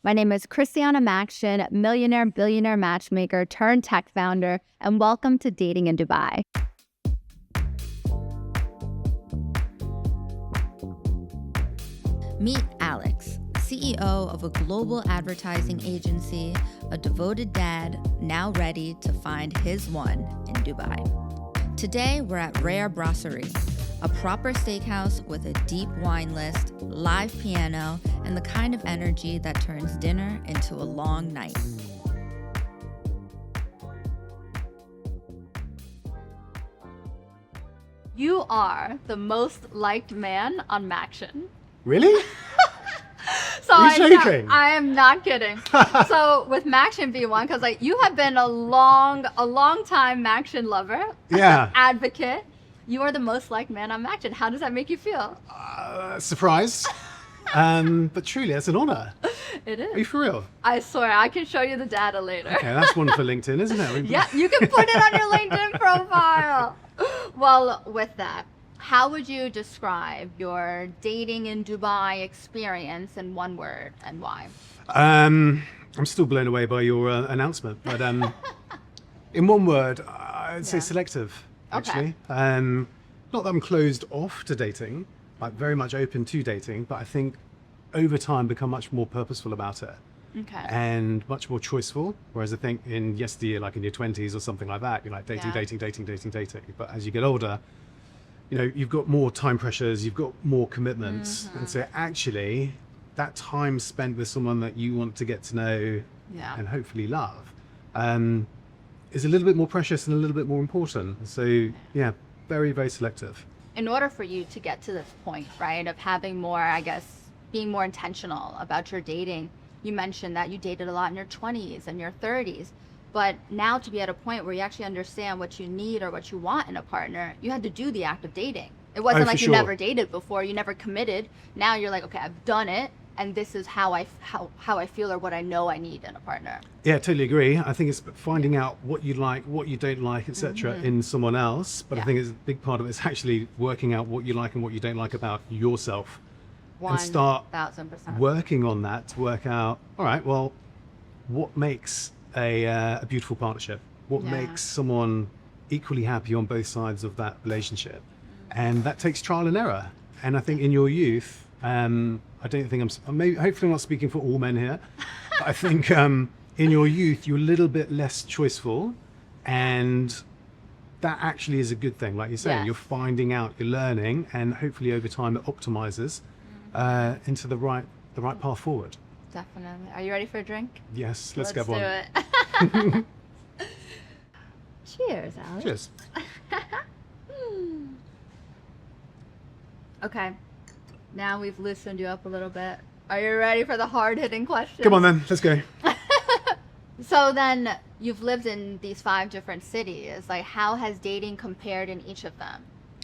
My name is Christiana Maxion, millionaire, billionaire matchmaker turned tech founder, and welcome to Dating in Dubai. Meet Alex, CEO of a global advertising agency, a devoted dad, now ready to find his one in Dubai. Today, we're at Rare Brasserie, a proper steakhouse with a deep wine list, live piano, and the kind of energy that turns dinner into a long night. You are the most liked man on Maxion. Really? So Are you joking? I am not kidding. So with Maxion being one, because you have been a long time Maxion lover, Yeah. advocate. You are the most liked man on Maxion. How does that make you feel? Surprised. But truly, it's an honor. It is. Are you for real? I swear, I can show you the data later. Okay, that's one for LinkedIn, isn't it? Yeah, you can put it on your LinkedIn profile. Well, with that, how would you describe your dating in Dubai experience in one word and why? I'm still blown away by your announcement, but in one word, I'd say selective, actually. Okay. Not that I'm closed off to dating, like very much open to dating, but I think over time become much more purposeful about it. Okay. And much more choiceful. Whereas I think in yesteryear, like in your 20s or something like that, you're like dating. But as you get older, you know, you've got more time pressures, you've got more commitments. And so actually that time spent with someone that you want to get to know and hopefully love is a little bit more precious and a little bit more important. So yeah, very, very selective. In order for you to get to this point, right, of having more, I guess, being more intentional about your dating, you mentioned that you dated a lot in your 20s and your 30s. But now to be at a point where you actually understand what you need or what you want in a partner, you had to do the act of dating. It wasn't like you never dated before, you never committed. Now you're like, okay, I've done it, and this is how I feel or what I know I need in a partner. Yeah, totally agree. I think it's finding out what you like, what you don't like, etc. in someone else. But I think it's a big part of it is actually working out what you like and what you don't like about yourself. And start 1000%. working on that to work out, all right, well, what makes a beautiful partnership? What makes someone equally happy on both sides of that relationship? And that takes trial and error. And I think in your youth, I don't think hopefully I'm not speaking for all men here, but I think in your youth, you're a little bit less choiceful, and that actually is a good thing. Like you're saying, you're finding out, you're learning, and hopefully over time it optimizes into the right path forward. Definitely. Are you ready for a drink? Yes, let's get one. Do it. Cheers, Alex. Cheers. Okay. Now we've loosened you up a little bit. Are you ready for the hard-hitting questions? Come on then, let's go. So then you've lived in these 5 different cities. Like, how has dating compared in each of them?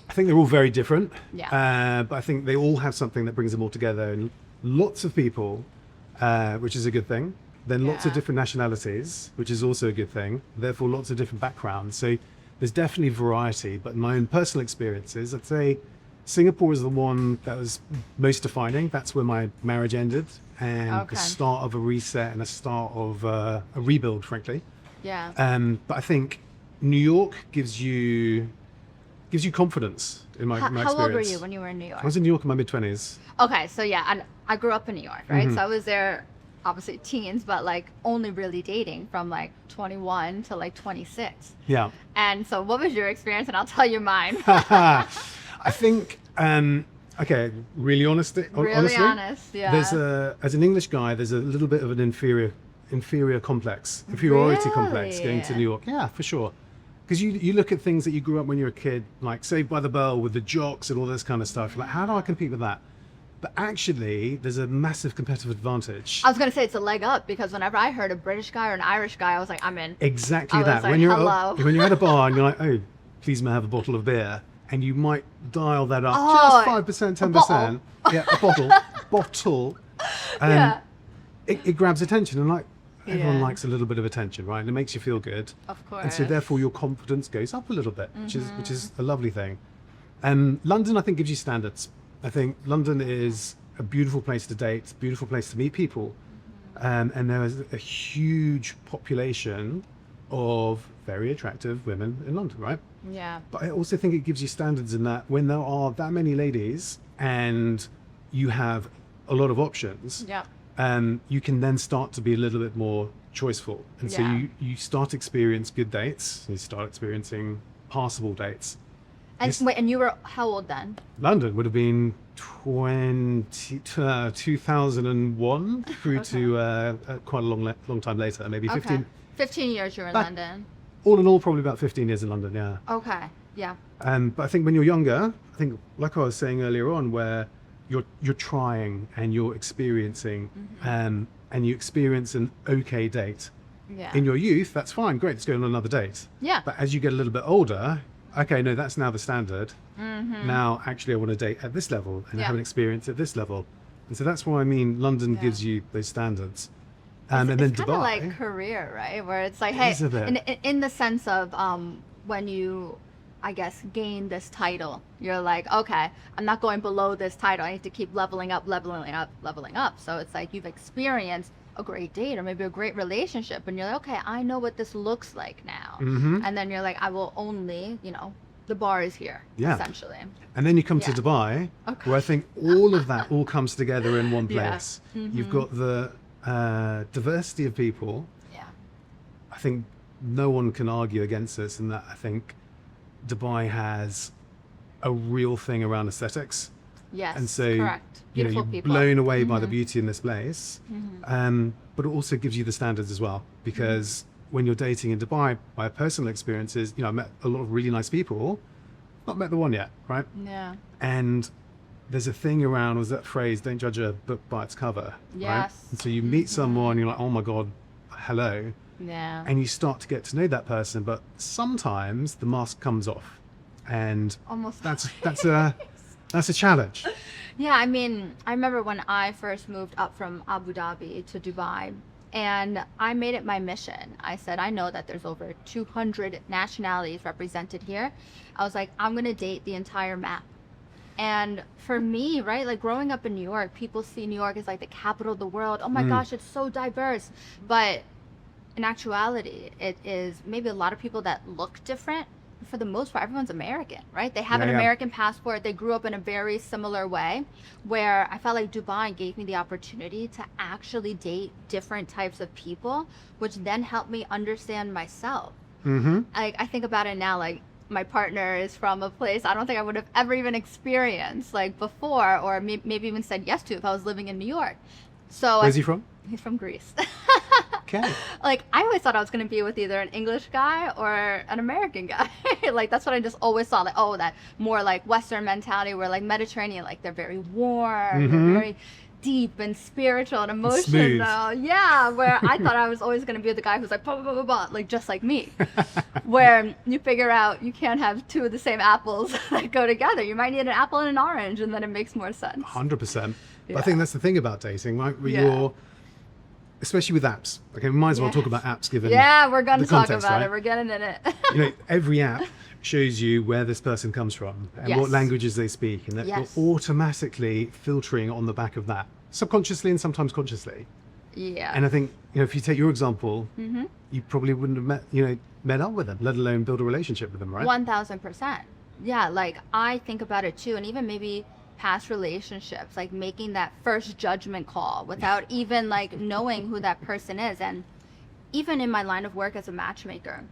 I think they're all very different. Yeah. But I think they all have something that brings them all together. And lots of people, which is a good thing. Then lots of different nationalities, which is also a good thing. Therefore, lots of different backgrounds. So there's definitely variety. But in my own personal experiences, I'd say Singapore is the one that was most defining. That's where my marriage ended, and the start of a reset and a start of a rebuild, frankly. Yeah. But I think New York gives you confidence in my experience. How old were you when you were in New York? I was in New York in my mid-20s. Okay, so yeah, and I grew up in New York, right? So I was there, obviously teens, but like only really dating from like 21 to like 26. Yeah. And so what was your experience? And I'll tell you mine. I think, okay, really honestly, yeah. There's as an English guy, there's a little bit of an inferiority complex going to New York. Yeah, for sure. Because you look at things that you grew up when you were a kid, like Saved by the Bell with the jocks and all this kind of stuff. Like, how do I compete with that? But actually, there's a massive competitive advantage. I was going to say it's a leg up, because whenever I heard a British guy or an Irish guy, I was like, I'm in. Exactly that. Like, when you're at a bar and you're like, oh, please may I have a bottle of beer, and you might dial that up just 5%, 10%. Yeah, a bottle. It grabs attention, and like everyone likes a little bit of attention, right? And it makes you feel good. Of course. And so therefore your confidence goes up a little bit, which is a lovely thing. London, I think, gives you standards. I think London is a beautiful place to date, beautiful place to meet people. And there is a huge population of very attractive women in London, right? Yeah. But I also think it gives you standards in that when there are that many ladies and you have a lot of options, Yeah. you can then start to be a little bit more choiceful. And so Yeah. you start to experience good dates, you start experiencing passable dates. And Yes. wait, and you were how old then? London would have been 2001 through to quite a long time later, maybe 15. Okay. 15 years you were in Back- London. All in all, probably about 15 years in London, yeah. Okay. Yeah. But I think when you're younger, I think like I was saying earlier on, where you're trying and you're experiencing, and you experience an okay date. Yeah. In your youth, that's fine, great, let's go on another date. Yeah. But as you get a little bit older, okay, no, that's now the standard. Now, actually, I want to date at this level and have an experience at this level. And so that's why I mean, London Yeah. gives you those standards. And then it's kind of Dubai. like career, right? Where it's like, It hey, is a bit. in the sense of when you, I guess, gain this title, you're like, okay, I'm not going below this title. I need to keep leveling up, leveling up, leveling up. So it's like you've experienced a great date or maybe a great relationship, and you're like, okay, I know what this looks like now. And then you're like, I will only, the bar is here, Yeah. essentially. And then you come to Yeah. Dubai, Okay. where I think all of that all comes together in one Yeah. place. You've got the diversity of people. Yeah. I think no one can argue against this, and that I think Dubai has a real thing around aesthetics. Yes. And so, correct. you're Beautiful people. blown away by the beauty in this place. But it also gives you the standards as well, because when you're dating in Dubai, my personal experiences, I met a lot of really nice people, not met the one yet, right? Yeah. And there's a thing around, was that phrase, don't judge a book by its cover, right? Yes. And so you meet someone, you're like, oh my God, hello. Yeah. And you start to get to know that person, but sometimes the mask comes off. And Almost. that's a challenge. Yeah, I mean, I remember when I first moved up from Abu Dhabi to Dubai, and I made it my mission. I said, I know that there's over 200 nationalities represented here. I was like, I'm going to date the entire map. And for me, right, like growing up in New York, people see New York as like the capital of the world. Oh my gosh, it's so diverse. But in actuality, it is maybe a lot of people that look different. For the most part, everyone's American, right? They have an Yeah. American passport. They grew up in a very similar way, where I felt like Dubai gave me the opportunity to actually date different types of people, which then helped me understand myself. Like, I think about it now, like my partner is from a place I don't think I would have ever even experienced like before, or maybe even said yes to if I was living in New York. So Where's he from? He's from Greece. Okay. Like, I always thought I was going to be with either an English guy or an American guy. Like, that's what I just always saw. Like, oh, that more like Western mentality where like Mediterranean, like they're very warm, they're very deep and spiritual and Smooth. emotional. Yeah, where I thought I was always going to be the guy who's like, blah, blah, blah, blah, blah, like just like me. Where you figure out you can't have two of the same apples that go together. You might need an apple and an orange, and then it makes more sense. 100%. But Yeah. I think that's the thing about dating, right? Where Yeah. you're, especially with apps. Okay, we might as well talk about apps given Yeah, we're going to the talk context, about right? it. We're getting in it. Every app shows you where this person comes from and Yes. what languages they speak, and that Yes. you're automatically filtering on the back of that, subconsciously and sometimes consciously. Yeah. And I think, if you take your example, you probably wouldn't have met up with them, let alone build a relationship with them, right? 1000%. Yeah, like I think about it too, and even maybe past relationships, like making that first judgment call without even like knowing who that person is. And even in my line of work as a matchmaker,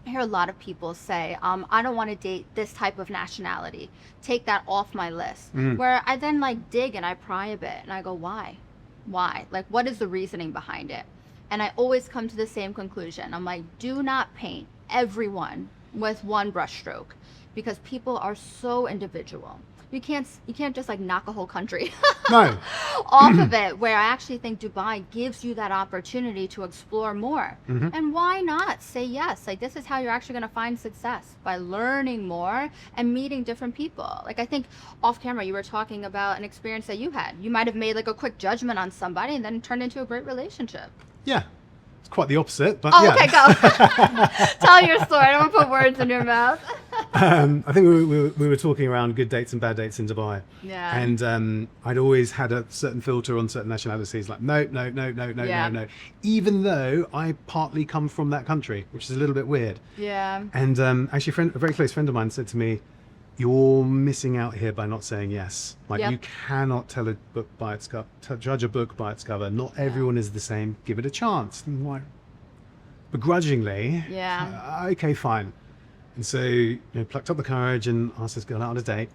I hear a lot of people say, I don't want to date this type of nationality. Take that off my list. Where I then like dig and I pry a bit and I go, why? Why? Like, what is the reasoning behind it? And I always come to the same conclusion. I'm like, do not paint everyone with one brushstroke, because people are so individual. You can't just like knock a whole country No. off of it, where I actually think Dubai gives you that opportunity to explore more. And why not say yes? Like, this is how you're actually going to find success, by learning more and meeting different people. Like, I think off camera you were talking about an experience that you had. You might have made like a quick judgment on somebody and then it turned into a great relationship. Yeah. It's quite the opposite, but Oh, yeah. okay, go. Tell your story. I don't want to put words in your mouth. I think we were talking around good dates and bad dates in Dubai. Yeah. And I'd always had a certain filter on certain nationalities, like no, even though I partly come from that country, which is a little bit weird. Yeah. And actually, a very close friend of mine said to me, "You're missing out here by not saying yes. Like you cannot tell a book by its cover, judge a book by its cover. Not everyone is the same. Give it a chance." And like, begrudgingly, okay, fine. And so, plucked up the courage and asked this girl out on a date,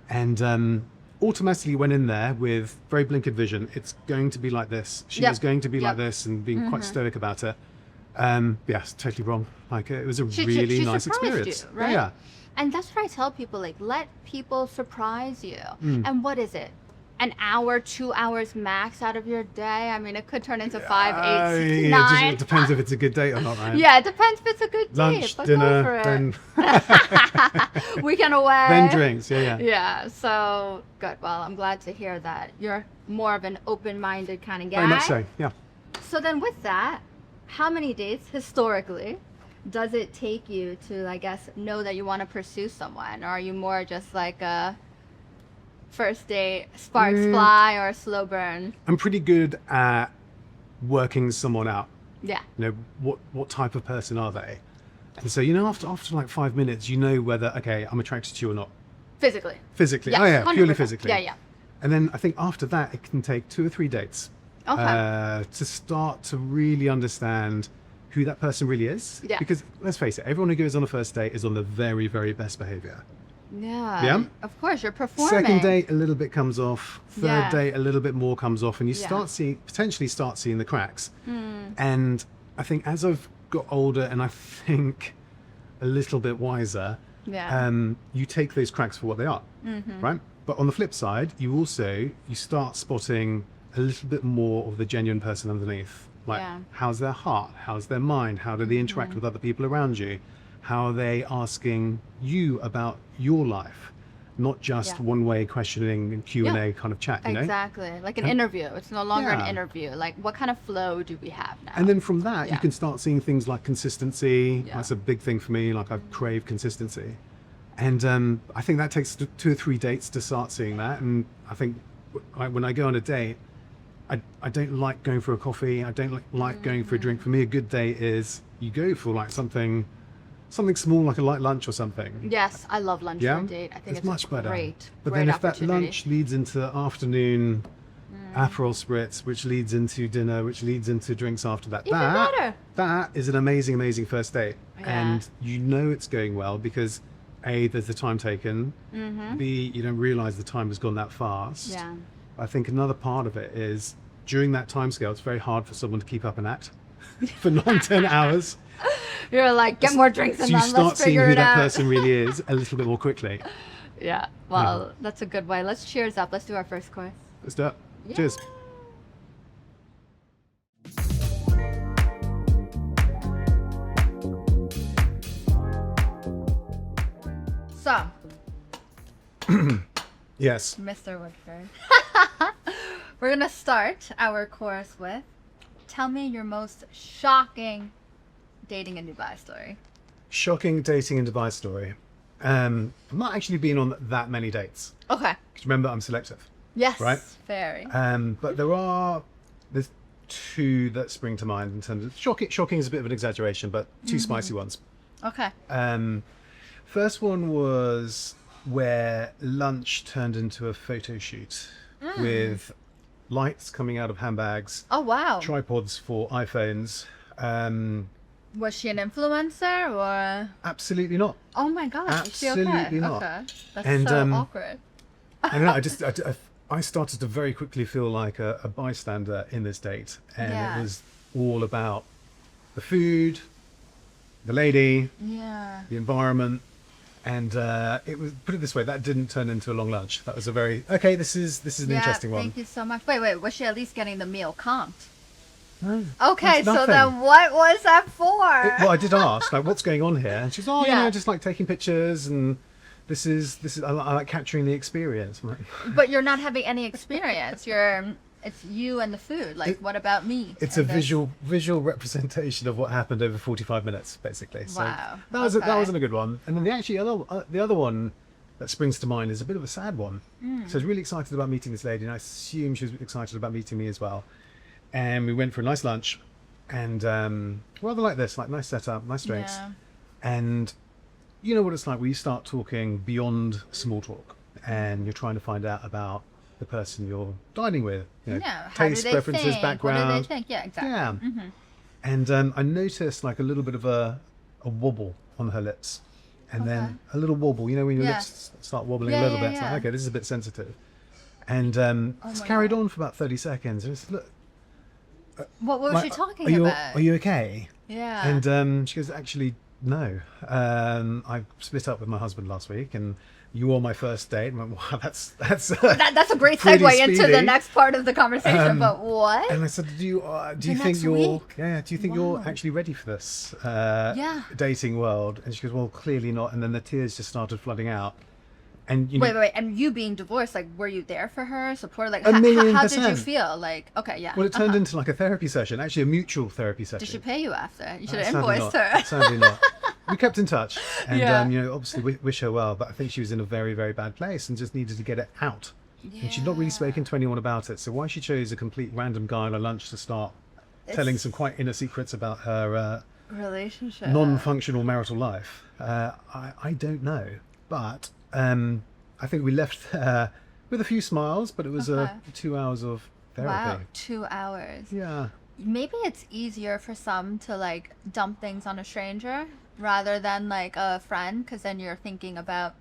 and automatically went in there with very blinkered vision. It's going to be like this. She was going to be like this, and being quite stoic about it. It's totally wrong. Like, it was a really nice experience. You, right? Yeah. And that's what I tell people, like, let people surprise you. And what is it? An hour, 2 hours max out of your day? I mean, it could turn into 5, 8, 9. It depends if it's a good date or not, right? Yeah, it depends if it's a good Lunch, date. dinner, then weekend away. Then drinks, yeah. Yeah, so good. Well, I'm glad to hear that. You're more of an open-minded kind of guy. Very much so, yeah. So then with that, how many dates, historically, does it take you to, I guess, know that you want to pursue someone? Or are you more just like a first date, sparks fly, or a slow burn? I'm pretty good at working someone out. Yeah. What type of person are they? And so, after like 5 minutes, whether, okay, I'm attracted to you or not. Physically. Yes, Oh yeah, purely 100%. physically. Yeah. And then I think after that, it can take 2 or 3 dates to start to really understand who that person really is. Yeah. Because let's face it, everyone who goes on a first date is on the very, very best behavior. Yeah. Of course, you're performing. Second date, a little bit comes off. Third date, a little bit more comes off, and you potentially start seeing the cracks. And I think as I've got older, and I think a little bit wiser, you take those cracks for what they are, right? But on the flip side, you start spotting a little bit more of the genuine person underneath. Like, how's their heart? How's their mind? How do they interact with other people around you? How are they asking you about your life? Not just one-way questioning and Q&A kind of chat, Exactly. Like an interview. It's no longer an interview. Like, what kind of flow do we have now? And then from that, you can start seeing things like consistency. Yeah. That's a big thing for me. Like, I crave consistency. And I think that takes 2 or 3 dates to start seeing that. And I think when I go on a date, I don't like going for a coffee. I don't like going for a drink. For me, a good date is you go for like something small, like a light lunch or something. Yes, I love lunch for a date. I think it's much better. Great. But then if that lunch leads into afternoon Aperol spritz, which leads into dinner, which leads into drinks after that, Even better. That is an amazing first date. And it's going well because A, there's the time taken. B, you don't realize the time has gone that fast. Yeah. I think another part of it is during that time scale, it's very hard for someone to keep up an act for 9-10 hours. You're like, get more drinks and so you then start let's seeing figure who it that out. person really is a little bit more quickly. Yeah. Well, that's a good way. Let's cheers up. Let's do our first course. Let's do it. Cheers. So, Yes. Mr. Woodford, we're going to start our course with, tell me your most shocking dating in Dubai story. Shocking dating in Dubai story. I've not actually been on that many dates. Okay. Because remember, I'm selective. Yes. Right? Very. But there's 2 that spring to mind in terms of shocking. Shocking is a bit of an exaggeration, but 2 spicy ones. Okay. First one was where lunch turned into a photo shoot with lights coming out of handbags, Oh, wow. tripods for iPhones. Was she an influencer or? Absolutely not. Oh my gosh. Is she okay? Absolutely not. Okay. That's And, so awkward. I don't know. I started to very quickly feel like a bystander in this date, and it was all about the food, the lady, Yeah. the environment, and it was, put it this way, that didn't turn into a long lunch. That was a very this is an interesting one. Thank you so much. Wait, was she at least getting the meal comped? No, Okay, that's so nothing. then what was that for? Well, I did ask, like, what's going on here? And she's, just like taking pictures, and I like capturing the experience. I'm like, But you're not having any experience. You're It's you and the food. Like, what about me? It's a And this- visual representation of what happened over 45 minutes, basically. So Wow. that was Okay. that wasn't a good one. And then the other one that springs to mind is a bit of a sad one. So I was really excited about meeting this lady, and I assume she was excited about meeting me as well. And we went for a nice lunch, and rather like this, like nice setup, nice drinks. Yeah. And you know what it's like when you start talking beyond small talk, and you're trying to find out about the person you're dining with, you know, Yeah. How taste do they preferences, think? background. What do they think? Yeah, exactly. Yeah. And I noticed like a little bit of a wobble on her lips. And then a little wobble, you know, when your Yeah. lips start wobbling Yeah, a little yeah, bit. It's yeah. like, okay, this is a bit sensitive. And it's my carried God. on for about 30 seconds. And it's, look, What was like, she talking are you, about? Are you okay? Yeah. And she goes, actually, no. I split up with my husband last week, and you were my first date. And I went, wow, that's that's a great pretty segue into the speedy. next part of the conversation. But what? And I said, do you think next you're week? do you think Wow. you're actually ready for this Yeah. dating world? And she goes, well, clearly not. And then the tears just started flooding out. And you know, Wait. And you being divorced, like, were you there for her? Support? Like, A million how did you percent. feel? Like, okay, yeah. well, it turned into like a therapy session, actually a mutual therapy session. Did she pay you after? You should have Sadly invoiced not. her. Sadly not. We kept in touch, and Yeah. you know, obviously wish her well. But I think she was in a very, very bad place and just needed to get it out. And she'd not really spoken to anyone about it. So why she chose a complete random guy on a lunch to start telling some quite inner secrets about her Relationship. non-functional marital life, I don't know. But I think we left there with a few smiles. But it was Okay. 2 hours of therapy. Wow, 2 hours. Yeah. Maybe it's easier for some to like dump things on a stranger rather than like a friend, because then you're thinking about,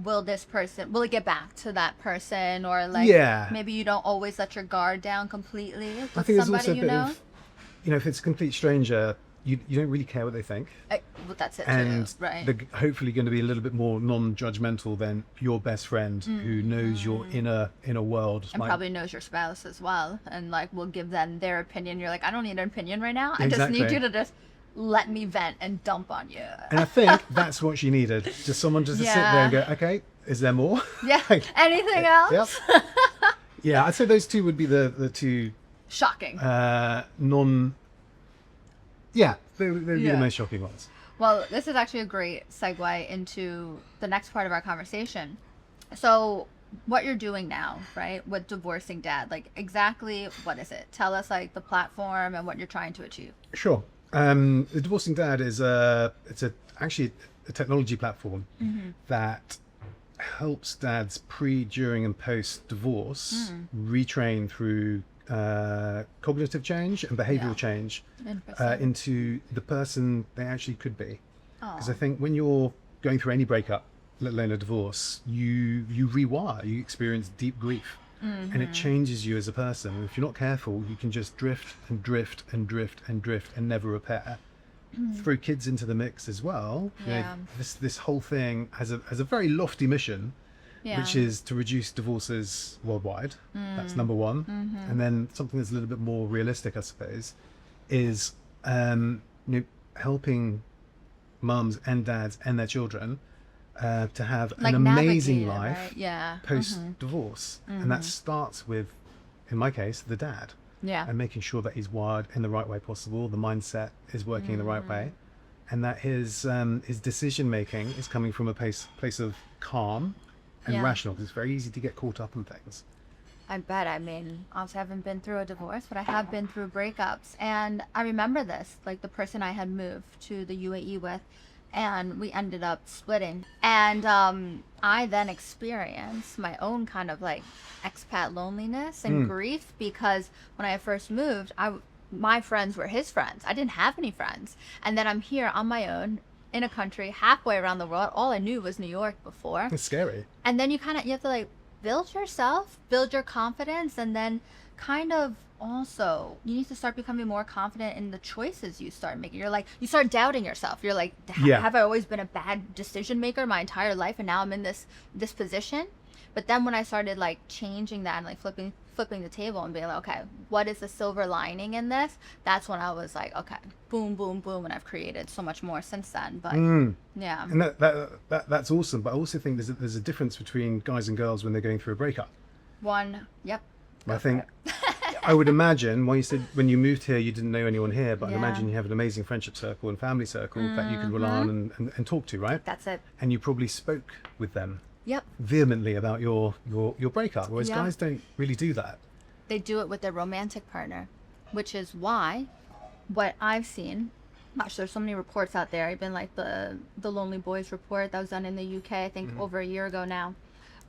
will it get back to that person, or like Yeah. maybe you don't always let your guard down completely with I think there's somebody also a you bit know. of, you know, if it's a complete stranger, you don't really care what they think. Well, that's it And too, right? they're hopefully going to be a little bit more non-judgmental than your best friend who knows your inner world. And probably knows your spouse as well, and like will give them their opinion. You're like, I don't need an opinion right now. I just need Exactly. you to just let me vent and dump on you. And I think that's what she needed. Just someone just to sit there and go, okay, is there more? Yeah. Like, Anything else? Yep. Yeah, I'd say those two would be the two Shocking. they'd be Yeah. the most shocking ones. Well, this is actually a great segue into the next part of our conversation. So, what you're doing now, right, with Divorcing Dad, like exactly what is it? Tell us like the platform and what you're trying to achieve. Sure. The Divorcing Dad is actually a technology platform that helps dads pre, during, and post divorce retrain through cognitive change and behavioral Yeah. change Interesting. into the person they actually could be. Aw. Because I think when you're going through any breakup, let alone a divorce, you rewire, you experience deep grief. And it changes you as a person. And if you're not careful, you can just drift and drift and drift and drift and never repair. Throw kids into the mix as well. You know, Yeah. this whole thing has a very lofty mission, Yeah. which is to reduce divorces worldwide. That's number one. And then something that's a little bit more realistic, I suppose, is helping mums and dads and their children to have like an amazing navigate it, life right? Yeah. post divorce. And that starts with, in my case, the dad. Yeah. And making sure that he's wired in the right way possible, the mindset is working in the right way, and that his decision making is coming from a place of calm and Yeah. rational. 'Cause it's very easy to get caught up in things. I bet. I mean, obviously I haven't been through a divorce, but I have been through breakups. And I remember this, like the person I had moved to the UAE with, and we ended up splitting. And I then experienced my own kind of like expat loneliness and grief, because when I first moved, my friends were his friends. I didn't have any friends. And then I'm here on my own in a country halfway around the world. All I knew was New York before. It's scary. And then you have to like build yourself, build your confidence, and then kind of also you need to start becoming more confident in the choices you start making. You're like, you start doubting yourself. You're like, Yeah. have I always been a bad decision maker my entire life, and now I'm in this position? But then when I started like changing that and like flipping the table and being like, okay, what is the silver lining in this? That's when I was like, okay, boom, boom, boom, and I've created so much more since then. But yeah. And that's awesome. But I also think there's a difference between guys and girls when they're going through a breakup. Yep. I think I would imagine, when you said when you moved here, you didn't know anyone here, but I Yeah. imagine you have an amazing friendship circle and family circle that you can rely on and talk to, right? That's it. And you probably spoke with them Yep. vehemently about your breakup, whereas Yeah. guys don't really do that. They do it with their romantic partner, which is why what I've seen, gosh, there's so many reports out there, even like the Lonely Boys report that was done in the UK, I think over a year ago now.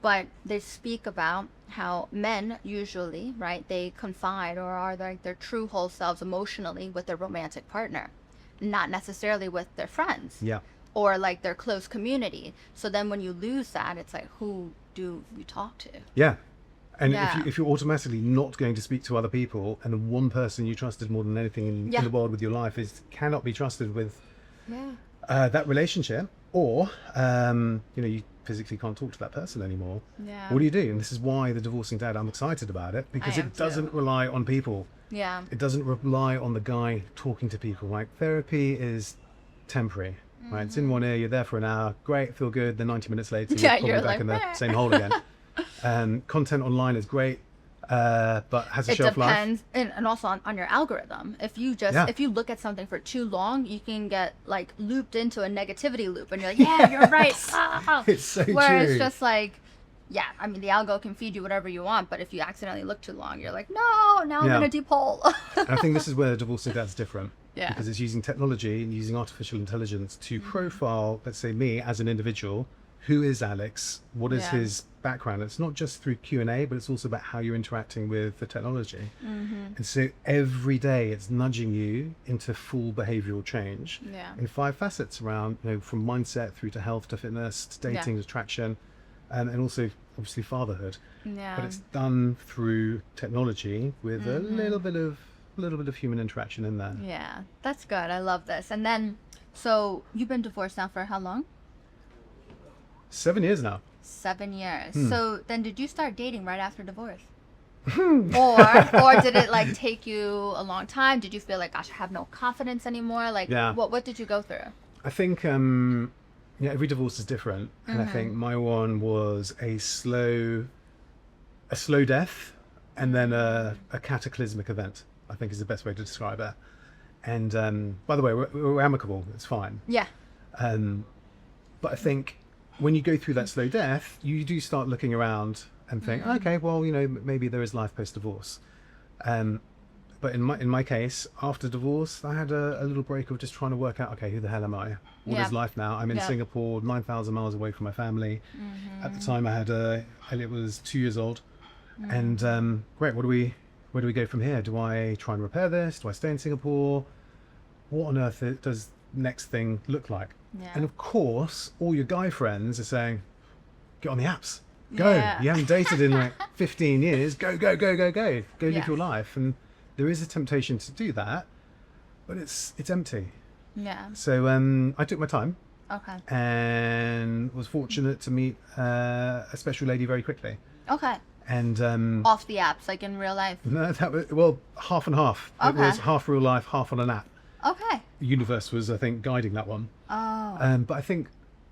But they speak about how men usually, right, they confide or are like their true whole selves emotionally with their romantic partner, not necessarily with their friends. Yeah. Or like their close community. So then when you lose that, it's like, who do you talk to? Yeah. And Yeah. if you're automatically not going to speak to other people, and the one person you trusted more than anything in Yeah. the world with your life cannot be trusted with Yeah. that relationship, or you physically can't talk to that person anymore. Yeah. What do you do? And this is why the divorcing dad, I'm excited about it, because I am it doesn't too. rely on people. Yeah. It doesn't rely on the guy talking to people. Like, therapy is temporary, right? It's in one ear, you're there for an hour, great, feel good, then 90 minutes later Yeah, you're probably you're back like, in the "Meh." same hole again. Content online is great, but has a It shelf life. depends, and also on your algorithm. If you just Yeah. if you look at something for too long, you can get like looped into a negativity loop, and you're like, yeah, you're right. Ah. It's so Where true. it's just like, yeah, I mean, the algo can feed you whatever you want, but if you accidentally look too long, you're like, no, now I'm Yeah. in a deep hole. And I think this is where the divorcing dad's different. Yeah. Because it's using technology and using artificial intelligence to profile, let's say, me as an individual. Who is Alex? What is Yeah. his background? It's not just through Q&A, but it's also about how you're interacting with the technology. And so every day it's nudging you into full behavioral change Yeah. in 5 facets around, from mindset through to health to fitness to dating to attraction, and also obviously fatherhood. Yeah. But it's done through technology with a little bit of human interaction in there. Yeah, that's good. I love this. And then, so you've been divorced now for how long? 7 years now. 7 years. Hmm. So then did you start dating right after divorce? or did it like take you a long time? Did you feel like, gosh, I have no confidence anymore? Like, Yeah. what did you go through? I think every divorce is different, and I think my one was a slow death, and then a cataclysmic event, I think is the best way to describe it. And by the way, we're amicable. It's fine. Yeah. But I think when you go through that slow death, you do start looking around and think, okay, well, maybe there is life post-divorce. But in my case, after divorce, I had a little break of just trying to work out, okay, who the hell am I? What is life now? I'm in Singapore, 9,000 miles away from my family. At the time, I had Elliot was 2 years old, and great. Where do we go from here? Do I try and repair this? Do I stay in Singapore? What on earth does next thing look like? Yeah. And of course, all your guy friends are saying, get on the apps. Go. Yeah. You haven't dated in like 15 years. Go. Go Yeah. live your life. And there is a temptation to do that, but it's empty. Yeah. So I took my time Okay. and was fortunate to meet a special lady very quickly. Okay. And Off the apps, like in real life. no, that was, well, half and half. It Okay. was half real life, half on an app. Okay. The universe was, I think, guiding that one. Oh. But I think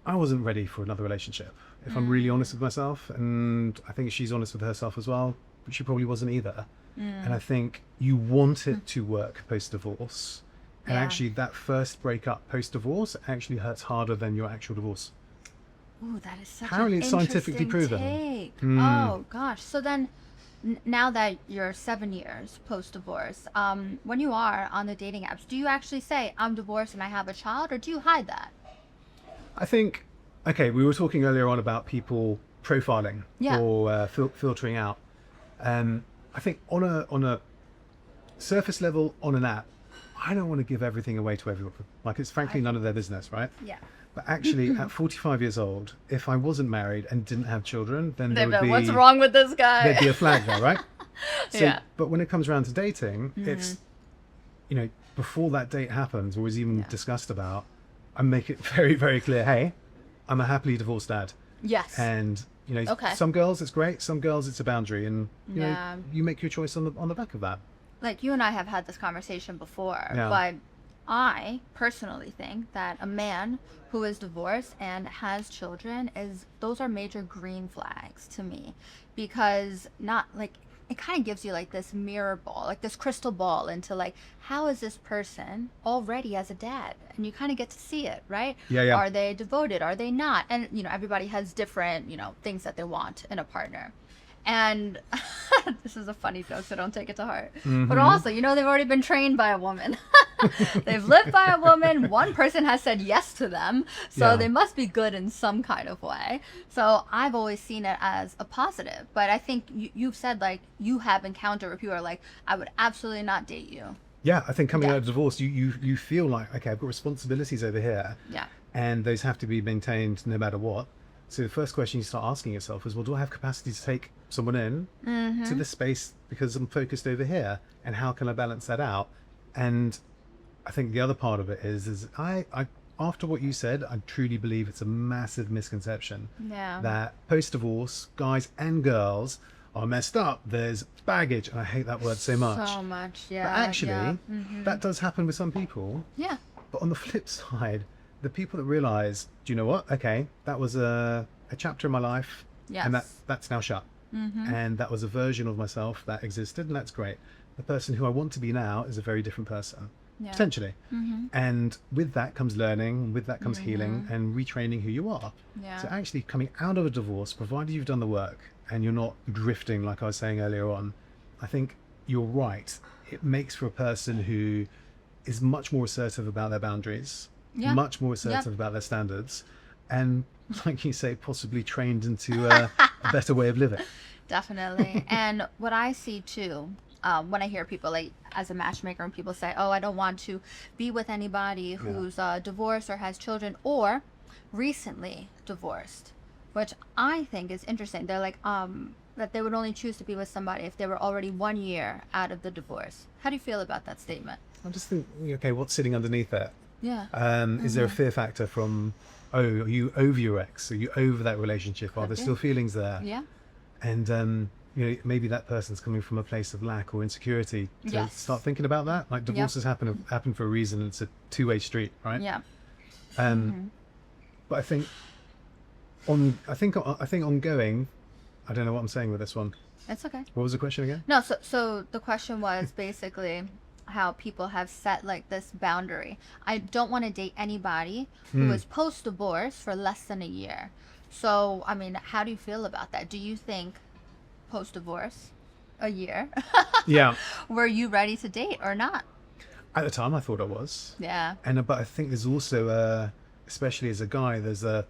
I wasn't ready for another relationship, if I'm really honest with myself. And I think she's honest with herself as well, but she probably wasn't either. And I think you want it to work post-divorce. And Yeah. actually that first breakup post-divorce actually hurts harder than your actual divorce. Ooh, that is such Apparently an it's scientifically interesting proven. take. Oh gosh. So then, now that you're 7 years post-divorce, when you are on the dating apps, do you actually say I'm divorced and I have a child, or do you hide that? I think, okay, we were talking earlier on about people profiling Yeah. or filtering out. I think on a surface level on an app, I don't want to give everything away to everyone. Like, it's frankly none of their business, right? Yeah. But actually, at 45 years old, if I wasn't married and didn't have children, then there would be, What's wrong with this guy? there'd be a flag there, right? So, Yeah. But when it comes around to dating, it's, before that date happens or is even discussed about, I make it very, very clear, hey, I'm a happily divorced dad. Yes. And, Okay. some girls it's great, some girls it's a boundary. And, Yeah. you make your choice on the back of that. Like, you and I have had this conversation before, Yeah. but I personally think that a man who is divorced and has children those are major green flags to me, because not like it kind of gives you like this mirror ball, like this crystal ball into like, how is this person already as a dad? And you kind of get to see it, right? Yeah. Are they devoted? Are they not? And, everybody has different, things that they want in a partner. And this is a funny joke, so don't take it to heart. But also, they've already been trained by a woman. They've lived by a woman. One person has said yes to them. So they must be good in some kind of way. So I've always seen it as a positive. But I think you've said, like, you have encountered where people are like, I would absolutely not date you. Yeah, I think coming out of divorce, you feel like, okay, I've got responsibilities over here. Yeah. And those have to be maintained no matter what. So the first question you start asking yourself is, well, do I have capacity to take someone in to this space because I'm focused over here? And how can I balance that out? And I think the other part of it is I after what you said, I truly believe it's a massive misconception that post-divorce, guys and girls are messed up. There's baggage, and I hate that word so much. So much, yeah. But actually, that does happen with some people. Yeah. But on the flip side, the people that realize, do you know what? Okay, that was a chapter in my life, and that's now shut. And that was a version of myself that existed, and that's great. The person who I want to be now is a very different person, potentially. And with that comes learning, with that comes healing and retraining who you are. So actually coming out of a divorce, provided you've done the work and you're not drifting like I was saying earlier on, I think you're right. It makes for a person who is much more assertive about their boundaries, much more assertive about their standards, and like you say, possibly trained into a better way of living. Definitely. And what I see too, when I hear people, like, as a matchmaker, and people say, oh, I don't want to be with anybody who's divorced or has children or recently divorced, which I think is interesting. They're like, that they would only choose to be with somebody if they were already 1 year out of the divorce. How do you feel about that statement? I just think, okay, what's sitting underneath that? Yeah. Is there a fear factor from, oh, are you over your ex? Are you over that relationship? Are there still feelings there? Yeah. And, maybe that person's coming from a place of lack or insecurity to start thinking about that. Like, divorces happen for a reason. It's a two-way street, right? Yeah. But I think ongoing, I don't know what I'm saying with this one. It's okay. What was the question again? No, so the question was basically how people have set like this boundary. I don't want to date anybody who is post-divorce for less than a year. So, I mean, how do you feel about that? Do you think post-divorce, a year, were you ready to date or not? At the time, I thought I was. Yeah. But I think there's also, especially as a guy, there's I'm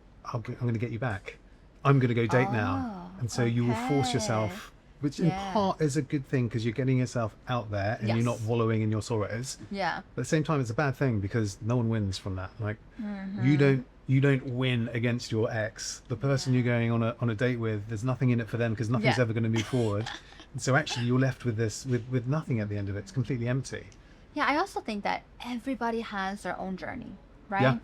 going to get you back. I'm going to go date now. And so you will force yourself, which in part is a good thing because you're getting yourself out there and you're not wallowing in your sorrows. Yeah. But at the same time, it's a bad thing because no one wins from that. Like, you don't win against your ex. The person you're going on a date with, there's nothing in it for them because nothing's ever going to move forward. And so actually you're left with this, with nothing at the end of it. It's completely empty. Yeah, I also think that everybody has their own journey, right? Yeah.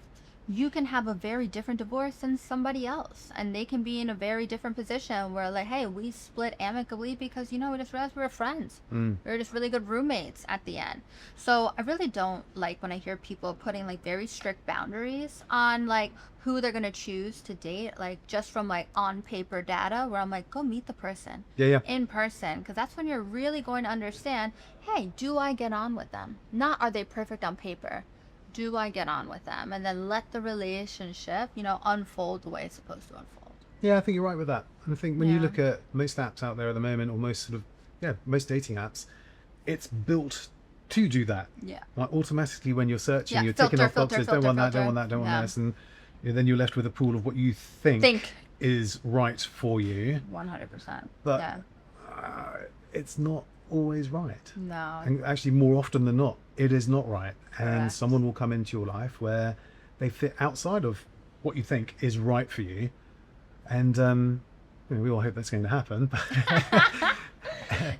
You can have a very different divorce than somebody else, and they can be in a very different position where, like, hey, we split amicably because, we just realized we were friends. We were just really good roommates at the end. So I really don't like when I hear people putting, like, very strict boundaries on, like, who they're going to choose to date, like, just from, like, on paper data, where I'm like, go meet the person in person, because that's when you're really going to understand, hey, do I get on with them? Not are they perfect on paper. Do I get on with them? And then let the relationship, unfold the way it's supposed to unfold. Yeah, I think you're right with that. And I think when you look at most apps out there at the moment, or most most dating apps, it's built to do that. Yeah. Like automatically when you're searching, you're ticking off boxes, don't want that, don't want that, don't want this. And then you're left with a pool of what you think is right for you. 100%. But it's not always right. No. And actually more often than not, it is not right. And someone will come into your life where they fit outside of what you think is right for you. And we all hope that's going to happen.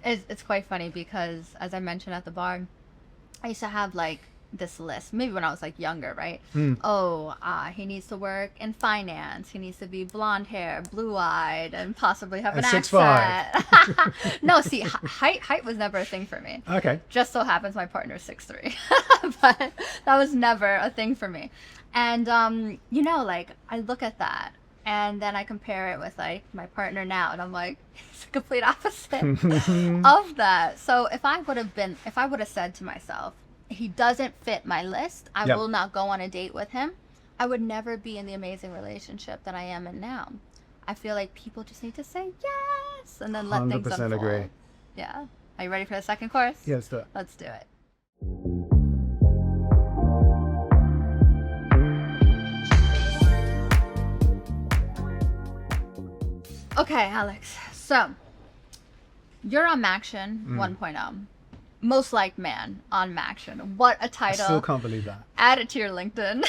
It's quite funny because, as I mentioned at the bar, I used to have like this list, maybe when I was like younger, right? He needs to work in finance, he needs to be blonde hair, blue-eyed, and possibly have an accent. No, see, height was never a thing for me. Okay. Just so happens my partner's 6'3", but that was never a thing for me. And like I look at that And then I compare it with like my partner now, and I'm like, it's the complete opposite of that. So if I would have said to myself, he doesn't fit my list, I will not go on a date with him, I would never be in the amazing relationship that I am in now. I feel like people just need to say yes and then let things unfold. 100% agree. Yeah. Are you ready for the second course? Yeah, let's do it. Let's do it. Okay, Alex. So, you're on Maxion 1.0. Most liked man on Maxion. What a title. I still can't believe that. Add it to your LinkedIn.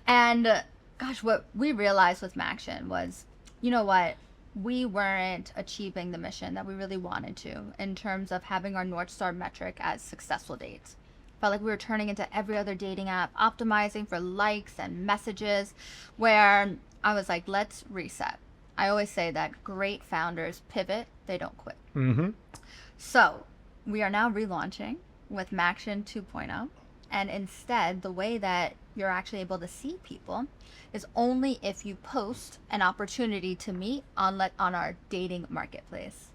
And gosh, what we realized with Maxion was, you know what? We weren't achieving the mission that we really wanted to in terms of having our North Star metric as successful dates. Felt like we were turning into every other dating app, optimizing for likes and messages, where I was like, let's reset. I always say that great founders pivot, they don't quit. So we are now relaunching with Maxion 2.0. And instead, the way that you're actually able to see people is only if you post an opportunity to meet on our dating marketplace.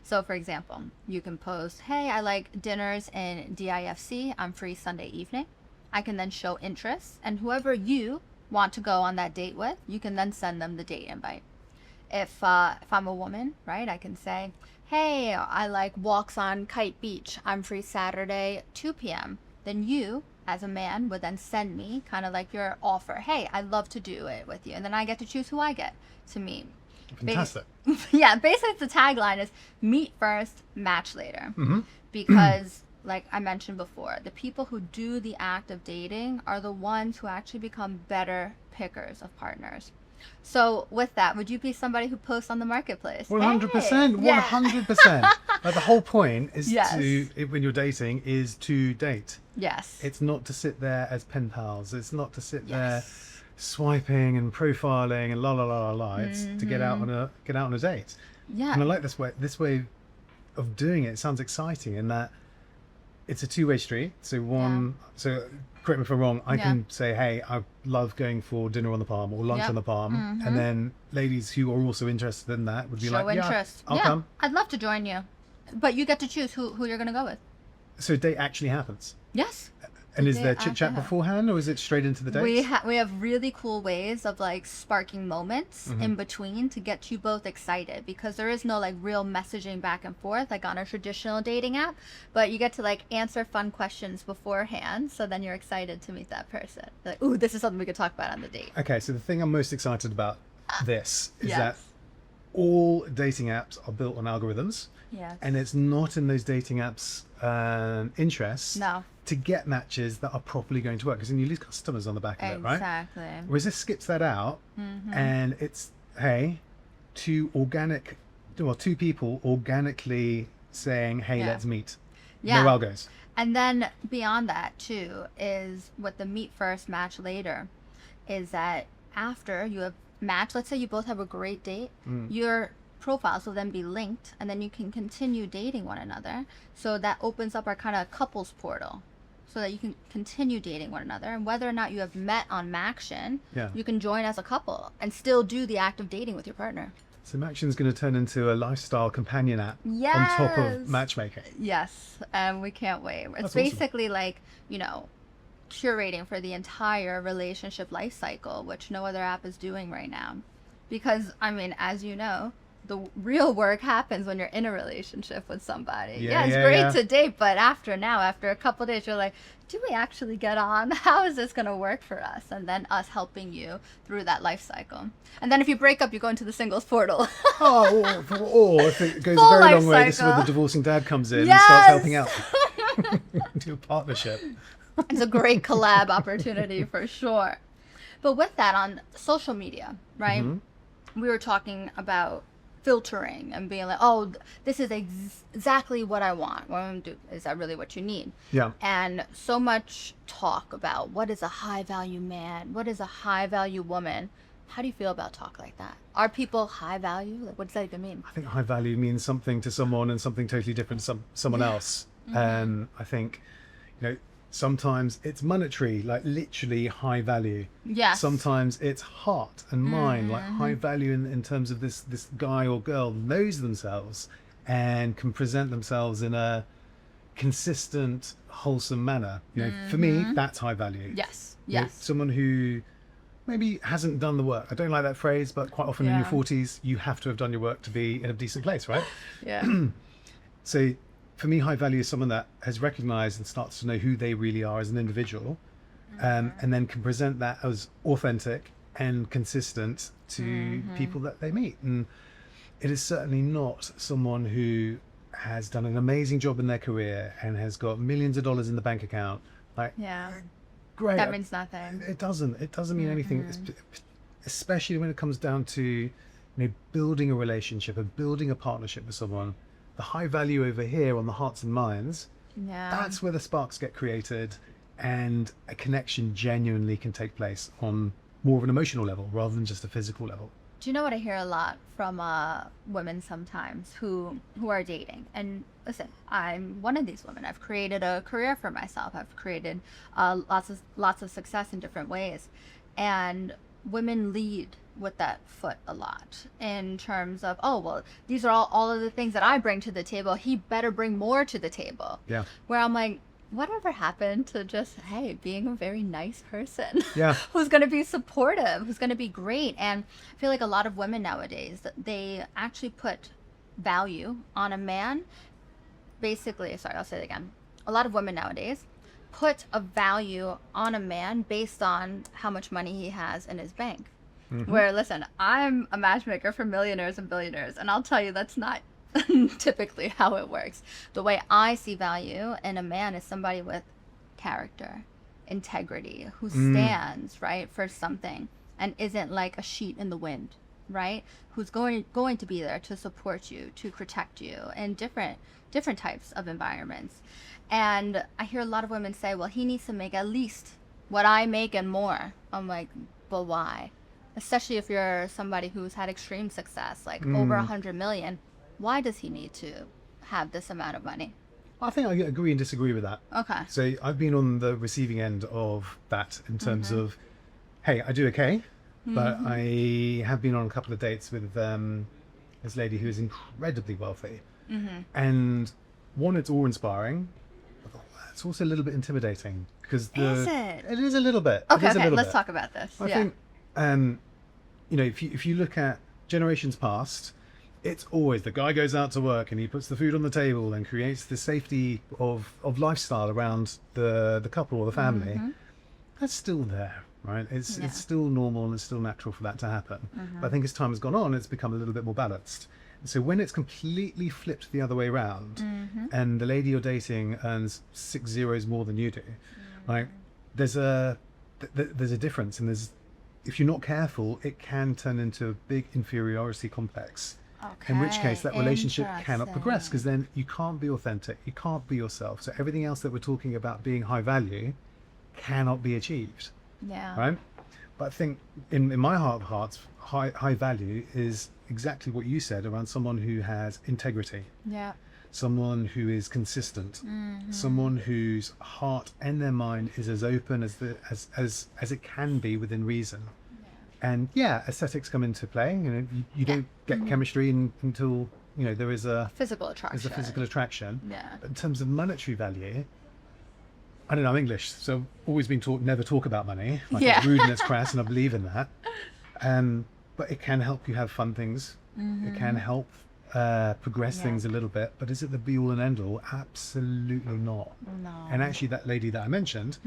So for example, you can post, hey, I like dinners in DIFC. I'm free Sunday evening. I can then show interest, and whoever you want to go on that date with, you can then send them the date invite. If I'm a woman, right, I can say, hey, I like walks on Kite Beach. I'm free Saturday, 2 p.m. Then you, as a man, would then send me kind of like your offer. Hey, I'd love to do it with you. And then I get to choose who I get to meet. Fantastic. Yeah, basically the tagline is meet first, match later. Because like I mentioned before, the people who do the act of dating are the ones who actually become better pickers of partners. So with that, would you be somebody who posts on the marketplace? 100%. Hey, 100%. Like the whole point is Yes. when you're dating, is to date. Yes. It's not to sit there as pen pals. It's not to sit there Yes. swiping and profiling and la la la la la. It's to get out on a date. Yeah. And I like this way of doing it. It sounds exciting in that it's a two-way street. So so correct me if I'm wrong, I can say, hey, I love going for dinner on the Palm or lunch on the Palm. And then ladies who are also interested in that would be Show like, interest. I'll come. I'd love to join you. But you get to choose who you're going to go with. So a date actually happens. Yes. And is date there chit chat actually beforehand, or is it straight into the date? We have really cool ways of like sparking moments in between to get you both excited, because there is no like real messaging back and forth like on a traditional dating app, but you get to like answer fun questions beforehand, so then you're excited to meet that person. Like, ooh, this is something we could talk about on the date. Okay, so the thing I'm most excited about this is Yes. that all dating apps are built on algorithms. Yes. And it's not in those dating apps' interests No. to get matches that are properly going to work, because then you lose customers on the back of it, right? Exactly. Whereas this skips that out, and it's, hey, two people organically saying, hey, let's meet. Yeah. No algos. And then beyond that too is what the meet first, match later is that after you have matched, let's say you both have a great date, your profiles will then be linked, and then you can continue dating one another. So that opens up our kind of couples portal so that you can continue dating one another. And whether or not you have met on Maxion, you can join as a couple and still do the act of dating with your partner. So Maxion's going to turn into a lifestyle companion app on top of matchmaking. Yes, and we can't wait. It's That's awesome. basically like, you know, curating for the entire relationship life cycle, which no other app is doing right now. Because, I mean, as you know, the real work happens when you're in a relationship with somebody. It's great to date, but after a couple days, you're like, do we actually get on? How is this going to work for us? And then us helping you through that life cycle. And then if you break up, you go into the singles portal. Or if it goes Full a very life long way, this is where the cycle. divorcing dad comes in and starts helping out. Do a partnership. It's a great collab opportunity for sure. But with that, on social media, right? We were talking about filtering and being like, oh, this is exactly what I want. Well, is that really what you need? Yeah. And so much talk about what is a high value man? What is a high value woman? How do you feel about talk like that? Are people high value? Like, what does that even mean? I think high value means something to someone and something totally different to someone else. And I think, Sometimes it's monetary, like literally high value. Yes. Sometimes it's heart and mind, like high value in terms of this guy or girl knows themselves and can present themselves in a consistent, wholesome manner. You know, for me, that's high value. Yes. You know, Yes. someone who maybe hasn't done the work. I don't like that phrase, but quite often in your 40s, you have to have done your work to be in a decent place, right? Yeah. So for me, high value is someone that has recognized and starts to know who they really are as an individual, and then can present that as authentic and consistent to people that they meet. And it is certainly not someone who has done an amazing job in their career and has got millions of dollars in the bank account. Like, Yeah. great. That means nothing. It doesn't mean anything, especially when it comes down to, you know, building a relationship and building a partnership with someone. The high value over here on the hearts and minds, Yeah. that's where the sparks get created and a connection genuinely can take place on more of an emotional level rather than just a physical level. Do you know what I hear a lot from women sometimes who are dating? And listen, I'm one of these women. I've created a career for myself. I've created lots of success in different ways, and women lead with that foot a lot in terms of, oh well, these are all of the things that I bring to the table. He better bring more to the table. Yeah. Where I'm like, whatever happened to just, hey, being a very nice person Yeah. who's going to be supportive, who's going to be great? And I feel like a lot of women nowadays, they actually put value on a man. Basically, sorry, I'll say it again. A lot of women nowadays put a value on a man based on how much money he has in his bank. Where, listen, I'm a matchmaker for millionaires and billionaires, and I'll tell you that's not typically how it works. The way I see value in a man is somebody with character, integrity, who stands, right, for something and isn't like a sheet in the wind, right? Who's going to be there to support you, to protect you in different types of environments. And I hear a lot of women say, well, he needs to make at least what I make and more. I'm like, but why? Especially if you're somebody who's had extreme success, like over 100 million. Why does he need to have this amount of money? I think I agree and disagree with that. Okay. So I've been on the receiving end of that in terms of, hey, I do okay, but I have been on a couple of dates with this lady who is incredibly wealthy. And one, it's awe-inspiring. But it's also a little bit intimidating because Is it? It is a little bit. Okay, It is a little let's bit. talk about this. I think, you know, if you look at generations past, it's always the guy goes out to work and he puts the food on the table and creates the safety of lifestyle around the couple or the family. That's still there, right? It's still normal and it's still natural for that to happen. But I think as time has gone on, it's become a little bit more balanced. So when it's completely flipped the other way around and the lady you're dating earns 6 zeros more than you do, like there's a difference, and if you're not careful, it can turn into a big inferiority complex. Okay. In which case that relationship cannot progress because then you can't be authentic, you can't be yourself. So everything else that we're talking about being high value cannot be achieved. Yeah. Right? But I think in my heart of hearts, high value is exactly what you said around someone who has integrity. Yeah. Someone who is consistent, someone whose heart and their mind is as open as it can be within reason. And aesthetics come into play. You know, you don't get chemistry until you know there is a Physical attraction. there's a physical attraction. Yeah. But in terms of monetary value, I don't know, I'm English, so I've always been taught never talk about money. Like it's rude and it's crass, and I believe in that. But it can help you have fun things. It can help progress things a little bit. But is it the be all and end all? Absolutely not. No. And actually, that lady that I mentioned,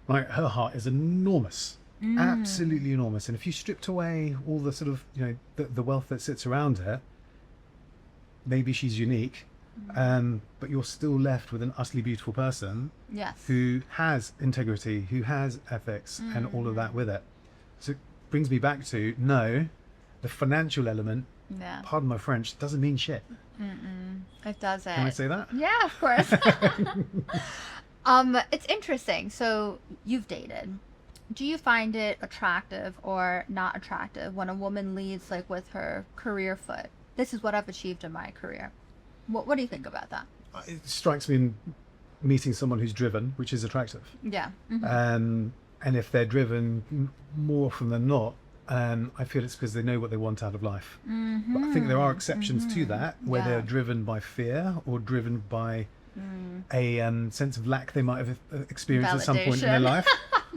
like her heart is enormous. Absolutely enormous. And if you stripped away all the sort of, you know, the wealth that sits around her, maybe she's unique, but you're still left with an utterly beautiful person who has integrity, who has ethics and all of that with it. So it brings me back to, no, the financial element, pardon my French, doesn't mean shit. It doesn't. Can I say that? Yeah, of course. It's interesting. So you've dated. Do you find it attractive or not attractive when a woman leads like with her career foot? This is what I've achieved in my career. What do you think about that? It strikes me in meeting someone who's driven, which is attractive. Yeah. And if they're driven, more often than not, I feel it's because they know what they want out of life. But I think there are exceptions to that, where they're driven by fear or driven by a sense of lack they might have experienced at some point in their life.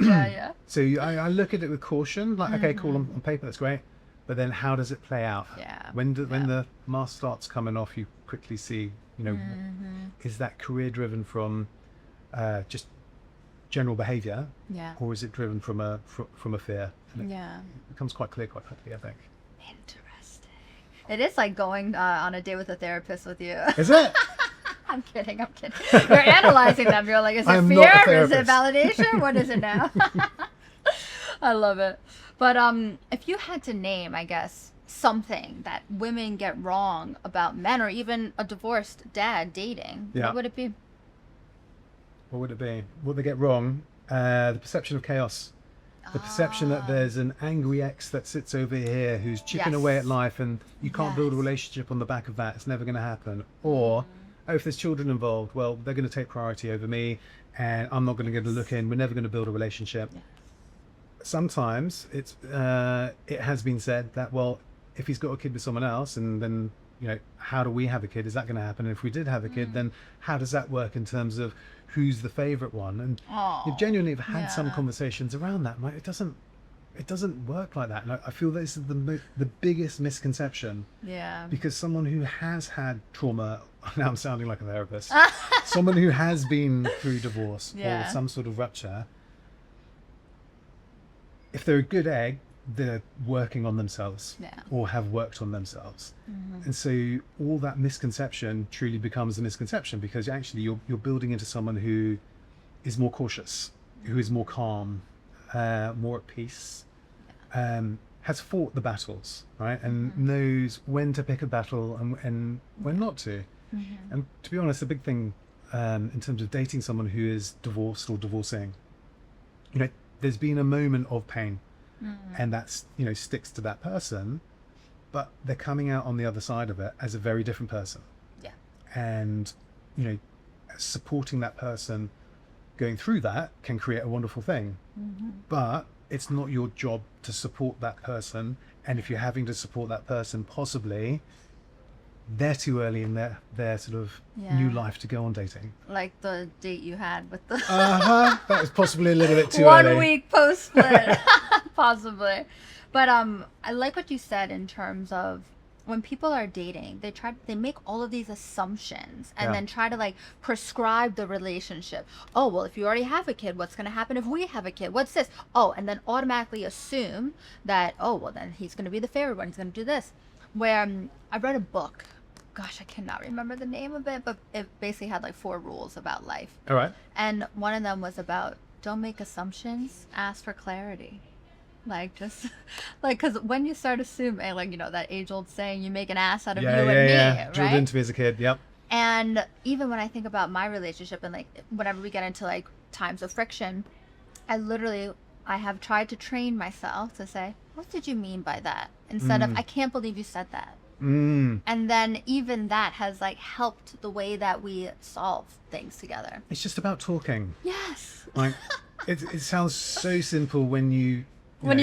Yeah. So I look at it with caution, like, okay, cool, on paper that's great, but then how does it play out? Yeah. When the mask starts coming off, you quickly see, is that career driven from just general behaviour, or is it driven from a fear? And it becomes quite clear quite quickly, I think. Interesting. It is like going on a date with a therapist with you. Is it? I'm kidding. You're analyzing them. You're like, is it fear? Is it validation? What is it now? I love it. But if you had to name, I guess, something that women get wrong about men, or even a divorced dad dating, what would it be? What would it be? What they get wrong? The perception of chaos. The perception that there's an angry ex that sits over here who's chipping away at life, and you can't build a relationship on the back of that. It's never going to happen. Or, if there's children involved, well, they're going to take priority over me, and I'm not going to get a look in. We're never going to build a relationship. Sometimes it has been said that, well, if he's got a kid with someone else, and then, how do we have a kid? Is that going to happen? And if we did have a kid, then how does that work in terms of who's the favorite one? And you genuinely have had some conversations around that. Like, it doesn't work like that. And I feel this is the biggest misconception. Yeah. Because someone who has had trauma, now I'm sounding like a therapist, someone who has been through divorce or some sort of rupture, if they're a good egg, they're working on themselves or have worked on themselves. And so all that misconception truly becomes a misconception, because actually you're building into someone who is more cautious, who is more calm, more at peace, has fought the battles, right? And knows when to pick a battle and when not to. And to be honest, the big thing in terms of dating someone who is divorced or divorcing, there's been a moment of pain. And that's, sticks to that person, but they're coming out on the other side of it as a very different person. Yeah. And, supporting that person going through that can create a wonderful thing. But it's not your job to support that person. And if you're having to support that person, possibly they're too early in their sort of new life to go on dating. Like the date you had with the that was possibly a little bit too 1 early. week post split. Possibly. But I like what you said in terms of when people are dating, they make all of these assumptions and then try to like prescribe the relationship. Oh, well, if you already have a kid, what's going to happen if we have a kid? What's this? Oh, and then automatically assume that, oh, well, then he's going to be the favorite one. He's going to do this. Where I read a book. Gosh, I cannot remember the name of it, but it basically had like 4 rules about life. All right. And one of them was about don't make assumptions, ask for clarity. Like, just like, because when you start assuming, like, that age-old saying, you make an ass out of you and me, right? Drilled into me as a kid. Yep. And even when I think about my relationship and like whenever we get into like times of friction, I have tried to train myself to say, what did you mean by that? Instead of, I can't believe you said that. And then even that has like helped the way that we solve things together. It's just about talking. Yes. Like, it sounds so simple when you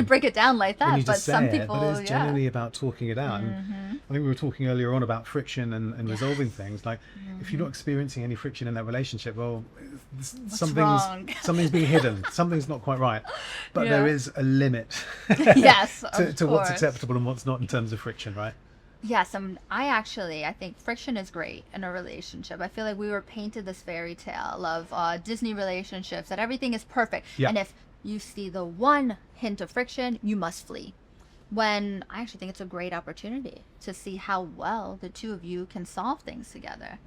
break it down like that, but some people, but it's generally about talking it out. And I think we were talking earlier on about friction and resolving things. Like, if you're not experiencing any friction in that relationship, well, something's being hidden. Something's not quite right. But there is a limit to what's acceptable and what's not in terms of friction, right? Yes, I think friction is great in a relationship. I feel like we were painted this fairy tale of Disney relationships, that everything is perfect. And if you see the one hint of friction, you must flee. When I actually think it's a great opportunity to see how well the two of you can solve things together.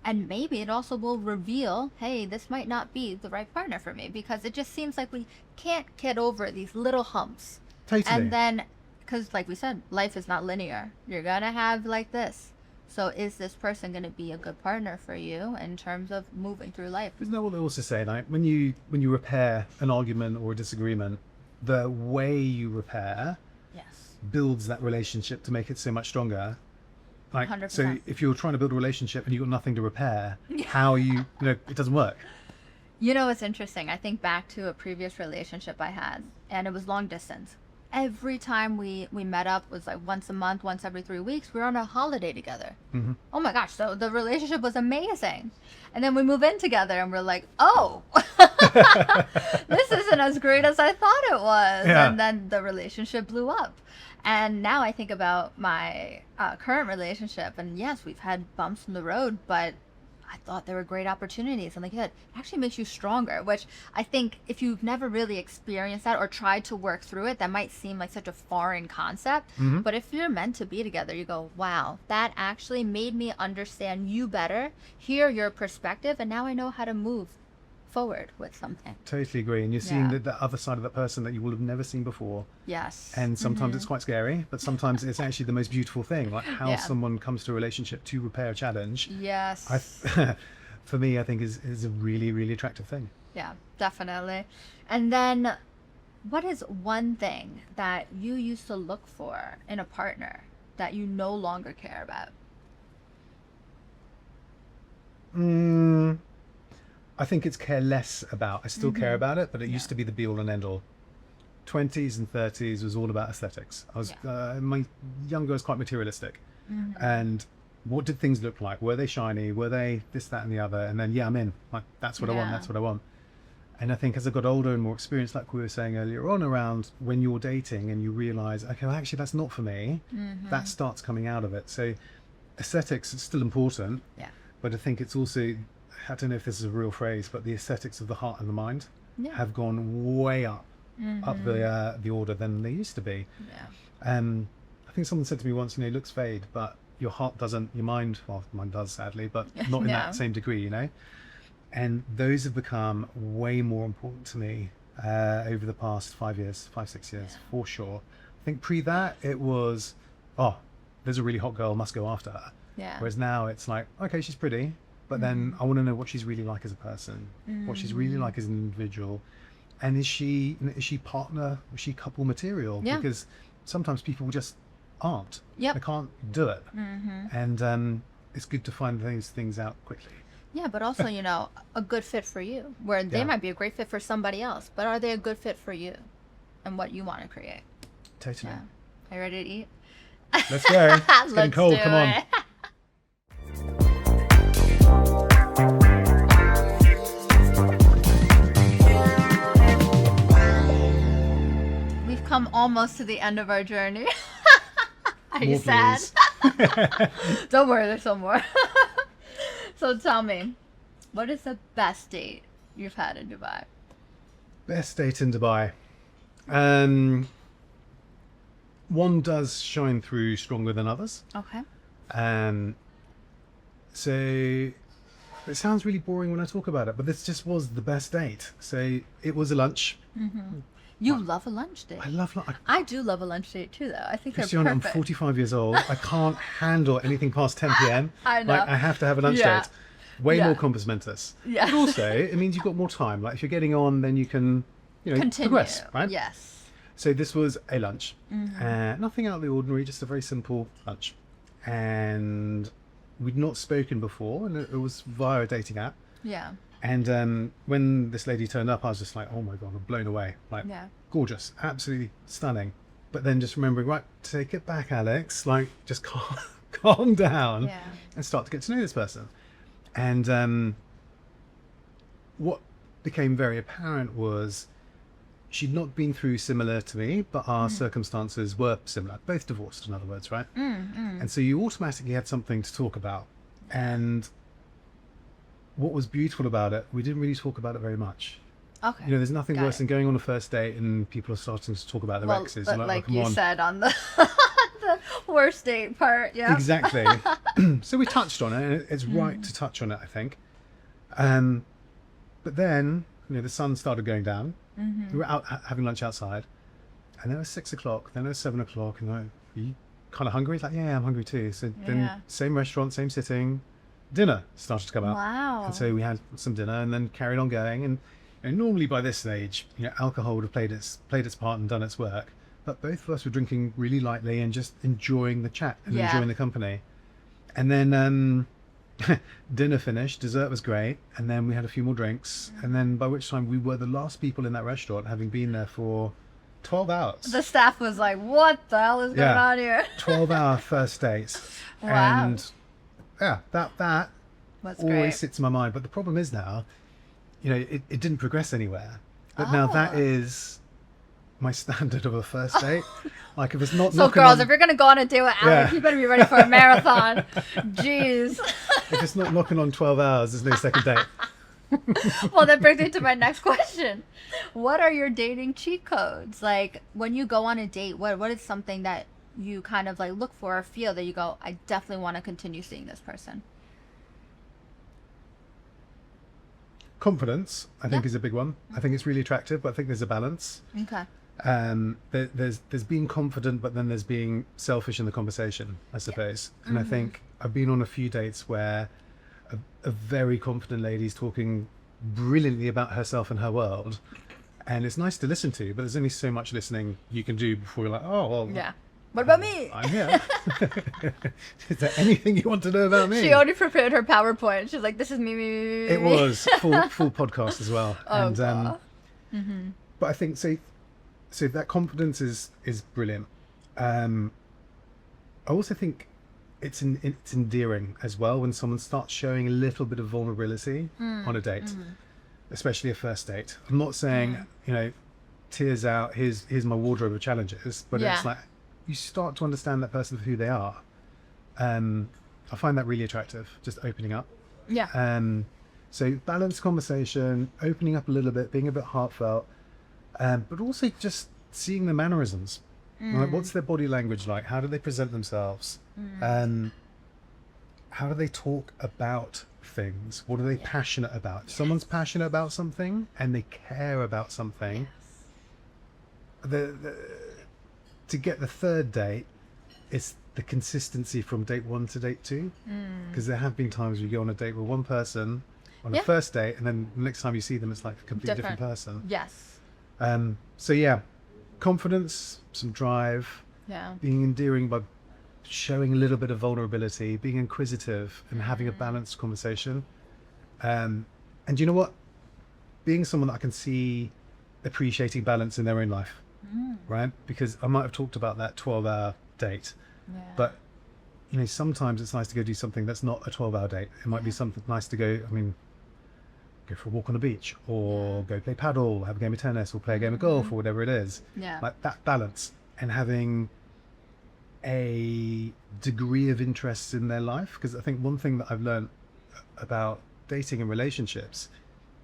And maybe it also will reveal, hey, this might not be the right partner for me, because it just seems like we can't get over these little humps. Totally. And then, because like we said, life is not linear. You're going to have like this. So is this person going to be a good partner for you in terms of moving through life? Isn't that what they also say? Like, when you repair an argument or a disagreement, the way you repair builds that relationship to make it so much stronger. Like, 100%. so if you're trying to build a relationship and you've got nothing to repair, how you know, it doesn't work. You know, it's interesting. I think back to a previous relationship I had, and it was long distance. Every time we met up was like once a month, once every 3 weeks. We were on a holiday together. Mm-hmm. Oh my gosh. So the relationship was amazing. And then we move in together and we're like, oh, this isn't as great as I thought it was. Yeah. And then the relationship blew up. And now I think about my current relationship, and yes, we've had bumps in the road, but I thought there were great opportunities, and like it actually makes you stronger, which I think if you've never really experienced that or tried to work through it, that might seem like such a foreign concept. Mm-hmm. But if you're meant to be together, you go, wow, that actually made me understand you better, hear your perspective, and now I know how to move forward with something. Totally agree. And you're seeing Yeah. the other side of that person that you will have never seen before. Yes. And sometimes it's quite scary, but sometimes it's actually the most beautiful thing, like how Yeah. someone comes to a relationship to repair a challenge. Yes. For me, I think is a really, really attractive thing. Yeah, definitely. And then what is one thing that you used to look for in a partner that you no longer care about? I think it's care less about. I still care about it, but it used to be the be all and end all. 20s and 30s was all about aesthetics. I was my younger was quite materialistic, and what did things look like? Were they shiny? Were they this, that, and the other? And then I'm in. Like that's what I want. Yeah. That's what I want. And I think as I got older and more experienced, like we were saying earlier on, around when you're dating and you realize, okay, well, actually that's not for me. That starts coming out of it. So aesthetics is still important. Yeah. But I think it's also, I don't know if this is a real phrase, but the aesthetics of the heart and the mind Yeah. have gone way up the order than they used to be. Yeah. I think someone said to me once, you know, looks fade, but your heart doesn't, your mind, well, mine does sadly, but not in No. that same degree, you know? And those have become way more important to me over the past 5 years, 6 years, for sure. I think pre that, it was, oh, there's a really hot girl, must go after her. Yeah. Whereas now it's like, okay, she's pretty, but then I want to know what she's really like as a person, what she's really like as an individual, and is she partner, is she couple material? Yeah. Because sometimes people just aren't. Yep. They can't do it, and it's good to find those things out quickly. Yeah, but also, you know, a good fit for you, where they Yeah. might be a great fit for somebody else, but are they a good fit for you and what you want to create? Totally. Yeah. Are you ready to eat? Let's go. It's getting Let's cold. do Come on. it. We've come almost to the end of our journey. Are you More, sad? please. Don't worry, there's some more. So tell me, what is the best date you've had in Dubai? Best date in Dubai. One does shine through stronger than others. Okay. So it sounds really boring when I talk about it, but this just was the best date. So it was a lunch. You love a lunch date. I love lunch. I do love a lunch date too, though. I think Christiana, they're I'm perfect. 45 years old. I can't handle anything past 10 p.m. I know. Like, I have to have a lunch Yeah. date. Way Yeah. more compos mentis. Yeah. But also, it means you've got more time. Like, if you're getting on, then you can, you know, Continue. progress, right? Yes. So this was a lunch. Nothing out of the ordinary, just a very simple lunch. And we'd not spoken before, and it was via a dating app. Yeah. And when this lady turned up, I was just like, oh my God, I'm blown away. Like, Yeah. gorgeous, absolutely stunning. But then just remembering, right, take it back, Alex. Like, just calm down Yeah. and start to get to know this person. And what became very apparent was she'd not been through similar to me, but our circumstances were similar. Both divorced, in other words, right? And so you automatically had something to talk about. And what was beautiful about it, we didn't really talk about it very much. Okay. You know, there's nothing Got worse it. than going on a first date and people are starting to talk about their Well, exes. but You're like oh, come you on. said on the the worst date part, yeah. Exactly. So we touched on it, and it's right to touch on it, I think. But then, you know, the sun started going down. We were out having lunch outside, and then it was 6 o'clock, then it was 7 o'clock, and like, are you kind of hungry? It's like, yeah, I'm hungry too. So Yeah. then, same restaurant, same sitting, dinner started to come out. Wow. And so we had some dinner and then carried on going. And normally by this stage, you know, alcohol would have played its part and done its work. But both of us were drinking really lightly and just enjoying the chat and Yeah. enjoying the company. And then dinner finished, dessert was great, and then we had a few more drinks, and then by which time we were the last people in that restaurant, having been there for 12 hours. The staff was like, what the hell is going on here? 12-hour first dates. Wow. And yeah, that That's always great. sits in my mind. But the problem is now, it didn't progress anywhere. But now that is my standard of a first date. Like if it's not So knocking girls, on, if you're gonna go on a date with Alex, Yeah. you better be ready for a marathon. Jeez. if it's not knocking on 12 hours, there's no second date. Well, that brings me to my next question. What are your dating cheat codes? Like when you go on a date, what is something that you kind of like look for or feel that you go, I definitely want to continue seeing this person? Confidence, I think, is a big one. I think it's really attractive, but I think there's a balance. Okay. There's being confident, but then there's being selfish in the conversation, I suppose. And I think I've been on a few dates where a very confident lady's talking brilliantly about herself and her world, and it's nice to listen to, but there's only so much listening you can do before you're like, oh well, Yeah. What about me? I'm here. Is there anything you want to know about me? She already prepared her PowerPoint. She's like, this is me. It was full podcast as well. Oh, And God. but I think so that confidence is brilliant. I also think it's endearing as well when someone starts showing a little bit of vulnerability on a date, especially a first date. I'm not saying tears out, here's my wardrobe of challenges, but Yeah. it's like you start to understand that person for who they are. I find that really attractive, just opening up. Yeah. So balanced conversation, opening up a little bit, being a bit heartfelt, but also just seeing the mannerisms. Like, what's their body language like? How do they present themselves? How do they talk about things? What are they passionate about? If someone's passionate about something and they care about something, to get the third date, it's the consistency from date 1 to date 2. Because there have been times you go on a date with one person on a first date, and then the next time you see them, it's like a completely different person. Yes. So yeah, confidence, some drive, Yeah. being endearing by showing a little bit of vulnerability, being inquisitive, and having a balanced conversation. And you know what? Being someone that I can see appreciating balance in their own life, right? Because I might have talked about that 12-hour date, but sometimes it's nice to go do something that's not a 12-hour date. It might be something nice to go for a walk on the beach, or go play paddle, have a game of tennis, or play a game of golf, or whatever it is. Yeah. Like that balance, and having a degree of interest in their life. Because I think one thing that I've learned about dating and relationships,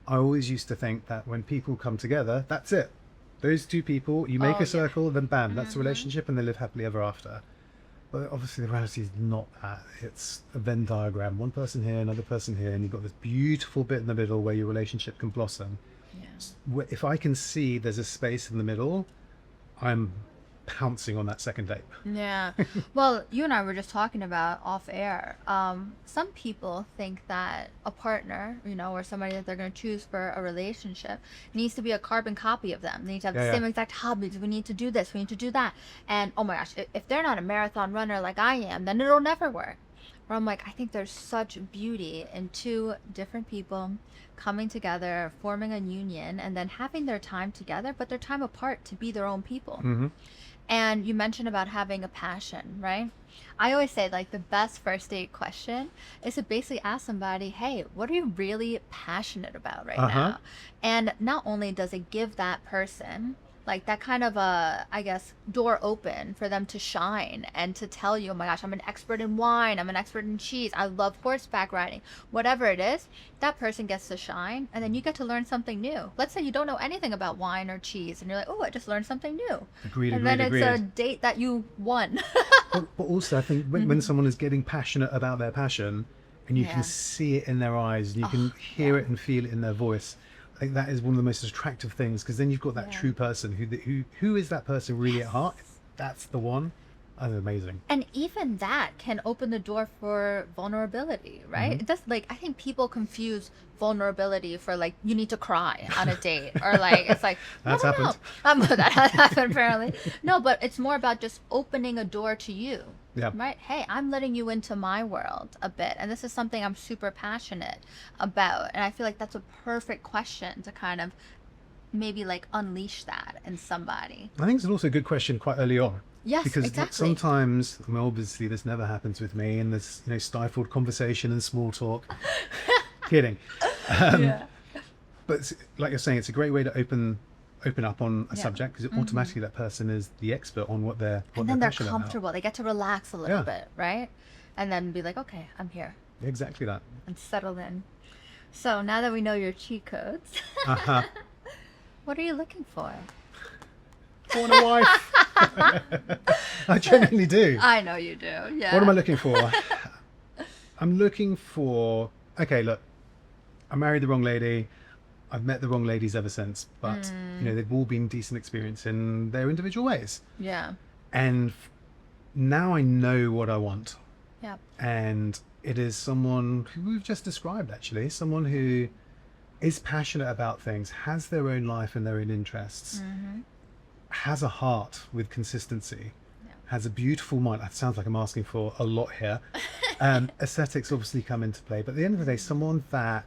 I always used to think that when people come together, that's it. Those two people, you make a circle, then bam, that's a relationship, and they live happily ever after. But obviously the reality is not that. It's a Venn diagram. One person here, another person here, and you've got this beautiful bit in the middle where your relationship can blossom. If I can see there's a space in the middle, I'm pouncing on that second date. Yeah. Well, you and I were just talking about off air. Some people think that a partner, or somebody that they're going to choose for a relationship needs to be a carbon copy of them. They need to have the same exact hobbies. We need to do this. We need to do that. And oh my gosh, if they're not a marathon runner like I am, then it'll never work. Where I'm like, I think there's such beauty in two different people coming together, forming a union, and then having their time together, but their time apart to be their own people. And you mentioned about having a passion, right? I always say, like, the best first date question is to basically ask somebody, hey, what are you really passionate about right now? And not only does it give that person like that kind of door open for them to shine and to tell you, oh my gosh, I'm an expert in wine, I'm an expert in cheese, I love horseback riding, whatever it is, that person gets to shine, and then you get to learn something new. Let's say you don't know anything about wine or cheese, and you're like, oh, I just learned something new. Agreed. And then it's a date that you won. but also, I think when someone is getting passionate about their passion, and you can see it in their eyes, and you can hear it and feel it in their voice, I think that is one of the most attractive things, because then you've got that true person who is that person really at heart. That's the one. That's amazing. And even that can open the door for vulnerability, right? It does, I think people confuse vulnerability for you need to cry on a date, or it's like That's happened. That has happened apparently. No, but it's more about just opening a door to you, Yeah. Right? Hey, I'm letting you into my world a bit. And this is something I'm super passionate about. And I feel like that's a perfect question to kind of maybe like unleash that in somebody. I think it's also a good question quite early on. Yes, because exactly. sometimes, I mean, obviously this never happens with me, and there's stifled conversation and small talk. Kidding. Yeah. But like you're saying, it's a great way to open up on a Yeah. subject, because automatically that person is the expert on what they're And then they're passionate comfortable. They get to relax a little Yeah. bit, right? And then be like, okay, I'm here. about. Exactly that. And settle in. So now that we know your cheat codes, Uh-huh. what are you looking for? I want a wife. I genuinely do. I know you do. Yeah. What am I looking for? I'm looking for, okay, look, I married the wrong lady. I've met the wrong ladies ever since, but they've all been decent experience in their individual ways. Yeah. And now I know what I want. Yeah. And it is someone who we've just described, actually, someone who is passionate about things, has their own life and their own interests, has a heart with consistency, has a beautiful mind. That sounds like I'm asking for a lot here. Aesthetics obviously come into play, but at the end of the day, someone that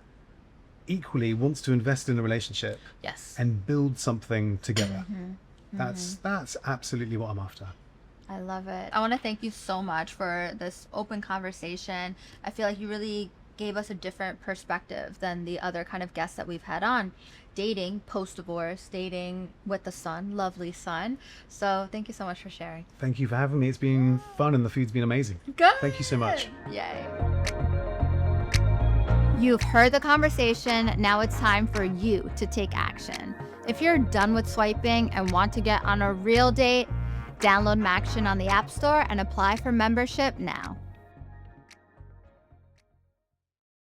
equally wants to invest in a relationship Yes. and build something together. That's absolutely what I'm after. I love it. I want to thank you so much for this open conversation. I feel like you really gave us a different perspective than the other kind of guests that we've had on. Dating post-divorce, dating with the son, lovely son. So thank you so much for sharing. Thank you for having me. It's been fun and the food's been amazing. Good. Thank you so much. Yay. You've heard the conversation. Now it's time for you to take action. If you're done with swiping and want to get on a real date, download MATCHMAKER on the App Store and apply for membership now.